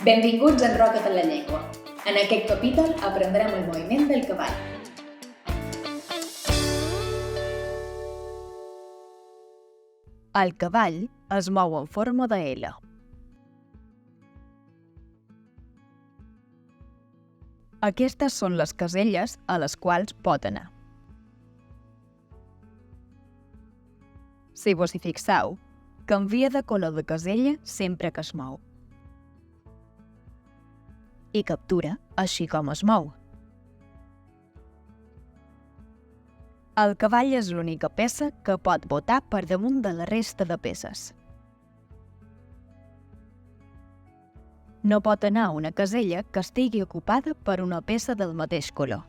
Benvinguts a Enroca't en la llengua. En aquest capítol aprendrem el moviment del cavall. El cavall es mou en forma de L. Aquestes són les caselles a les quals pot anar. Si vos hi fixeu, canvia de color de casella sempre que es mou. I captura així com es mou. El cavall és l'única peça que pot botar per damunt de la resta de peces. No pot anar a una casella que estigui ocupada per una peça del mateix color.